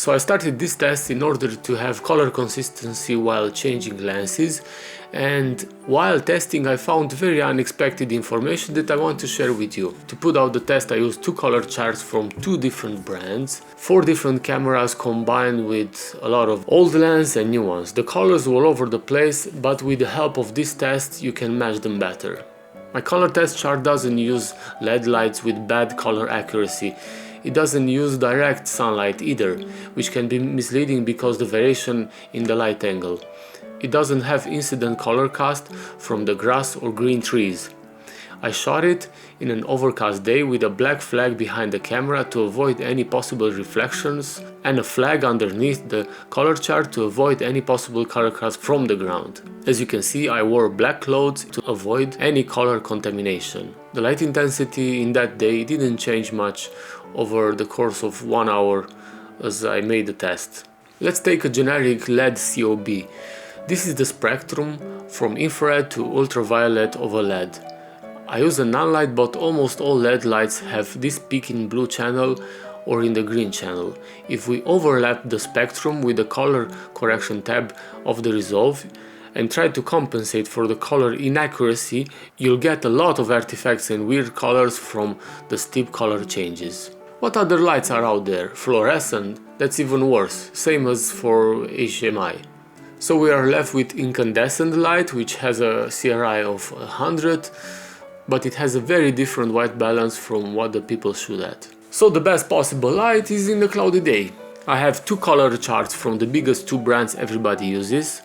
So I started this test in order to have color consistency while changing lenses, and while testing I found very unexpected information that I want to share with you. To put out the test I used two color charts from two different brands, 4 different cameras combined with a lot of old lens and new ones. The colors were all over the place, but with the help of this test you can match them better. My color test chart doesn't use LED lights with bad color accuracy. It doesn't use direct sunlight either, which can be misleading because the variation in the light angle. It doesn't have incident color cast from the grass or green trees. I shot it in an overcast day with a black flag behind the camera to avoid any possible reflections and a flag underneath the color chart to avoid any possible color cast from the ground. As you can see, I wore black clothes to avoid any color contamination. The light intensity in that day didn't change much over the course of 1 hour as I made the test. Let's take a generic LED COB. This is the spectrum from infrared to ultraviolet of a LED. I use a non-light, but almost all LED lights have this peak in blue channel or in the green channel. If we overlap the spectrum with the color correction tab of the resolve and try to compensate for the color inaccuracy, you'll get a lot of artifacts and weird colors from the steep color changes. What other lights are out there? Fluorescent? That's even worse, same as for HMI. So we are left with incandescent light, which has a CRI of 100, but it has a very different white balance from what the people shoot at. So the best possible light is in the cloudy day. I have 2 color charts from the biggest 2 brands everybody uses,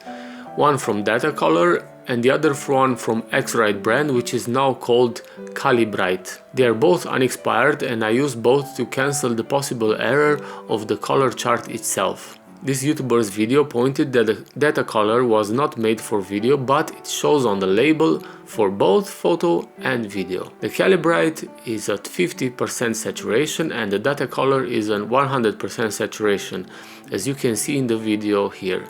one from Datacolor and the other one from X-Rite brand, which is now called Calibrite. They are both unexpired and I use both to cancel the possible error of the color chart itself. This YouTuber's video pointed that the Datacolor was not made for video, but it shows on the label for both photo and video. The Calibrite is at 50% saturation and the Datacolor is at 100% saturation, as you can see in the video here.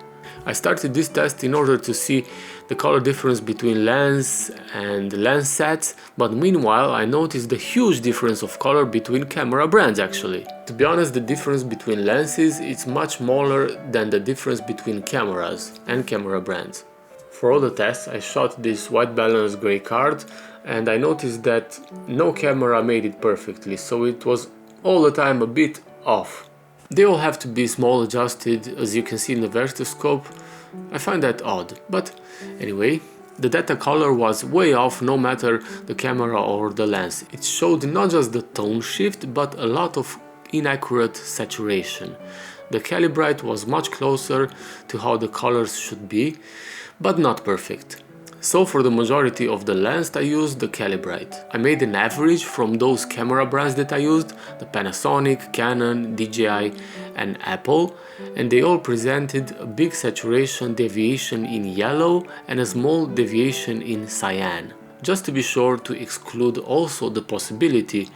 I started this test in order to see the color difference between lens and lens sets, but meanwhile I noticed the huge difference of color between camera brands actually. To be honest, the difference between lenses is much smaller than the difference between cameras and camera brands. For all the tests I shot this white balance gray card and I noticed that no camera made it perfectly, so it was all the time a bit off. They all have to be small adjusted, as you can see in the vertoscope. I find that odd, but anyway, the Datacolor was way off no matter the camera or the lens. It showed not just the tone shift, but a lot of inaccurate saturation. The Calibrite was much closer to how the colors should be, but not perfect. So for the majority of the lens I used the Calibrite. I made an average from those camera brands that I used, the Panasonic, Canon, DJI and Apple, and they all presented a big saturation deviation in yellow and a small deviation in cyan. Just to be sure to exclude also the possibility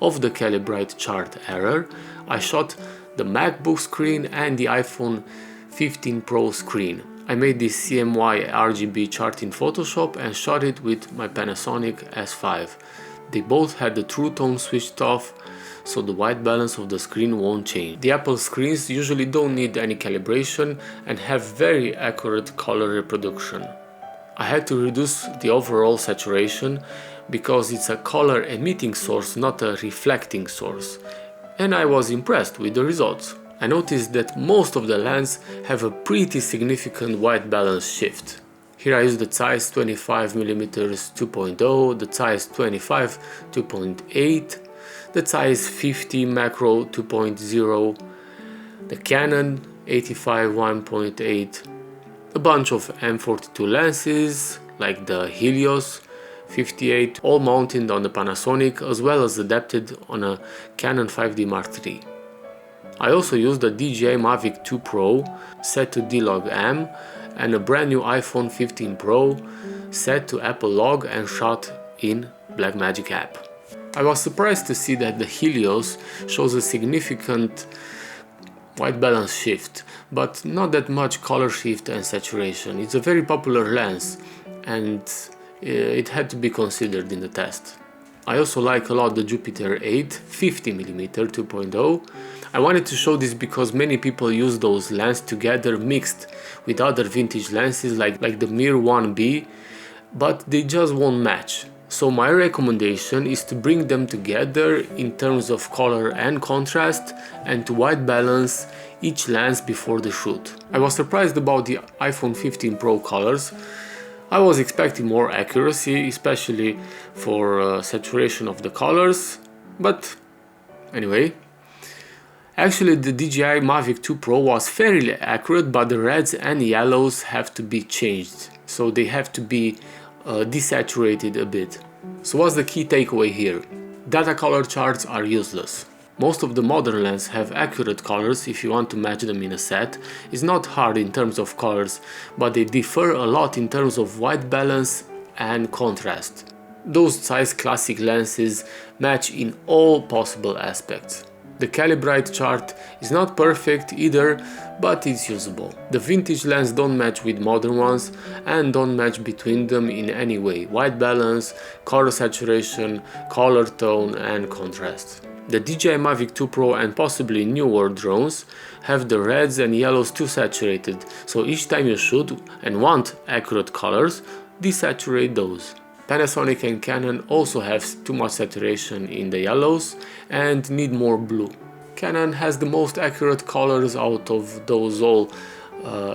of the Calibrite chart error, I shot the MacBook screen and the iPhone 15 Pro screen. I made this CMY RGB chart in Photoshop and shot it with my Panasonic S5. They both had the True Tone switched off, so the white balance of the screen won't change. The Apple screens usually don't need any calibration and have very accurate color reproduction. I had to reduce the overall saturation because it's a color emitting source, not a reflecting source, and I was impressed with the results. I noticed that most of the lenses have a pretty significant white balance shift. Here I use the zeiss 25mm 2.0, the zeiss 25 2.8, the zeiss 50 macro 2.0, the Canon 85 1.8, a bunch of M42 lenses like the Helios 58, all mounted on the Panasonic as well as adapted on a Canon 5D Mark III. I also used the DJI Mavic 2 Pro set to D-Log M and a brand new iPhone 15 Pro set to Apple Log and shot in Blackmagic app. I was surprised to see that the Helios shows a significant white balance shift, but not that much color shift and saturation. It's a very popular lens and it had to be considered in the test. I also like a lot the Jupiter 8 50mm 2.0. I wanted to show this because many people use those lenses together mixed with other vintage lenses like the Mir 1B, but they just won't match. So my recommendation is to bring them together in terms of color and contrast, and to white balance each lens before the shoot. I was surprised about the iPhone 15 Pro colors. I was expecting more accuracy, especially for saturation of the colors, but anyway. Actually, the DJI Mavic 2 Pro was fairly accurate, but the reds and yellows have to be changed, so they have to be desaturated a bit. So what's the key takeaway here? Datacolor charts are useless. Most of the modern lenses have accurate colors if you want to match them in a set. It's not hard in terms of colors, but they differ a lot in terms of white balance and contrast. Those zeiss classic lenses match in all possible aspects. The calibrite chart is not perfect either, but it's usable. The vintage lenses don't match with modern ones and don't match between them in any way. White balance, color saturation, color tone and contrast. The DJI Mavic 2 Pro and possibly newer drones have the reds and yellows too saturated, so each time you shoot and want accurate colors, desaturate those. Panasonic and Canon also have too much saturation in the yellows and need more blue. Canon has the most accurate colors out of those all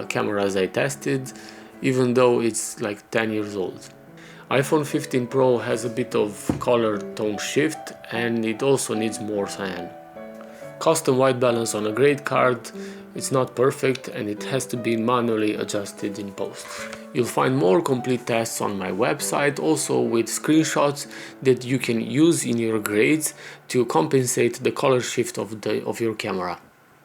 cameras I tested, even though it's like 10 years old. iPhone 15 Pro has a bit of color tone shift and it also needs more cyan. Custom white balance on a grade card, it's not perfect and it has to be manually adjusted in post. You'll find more complete tests on my website, also with screenshots that you can use in your grades to compensate the color shift of your camera.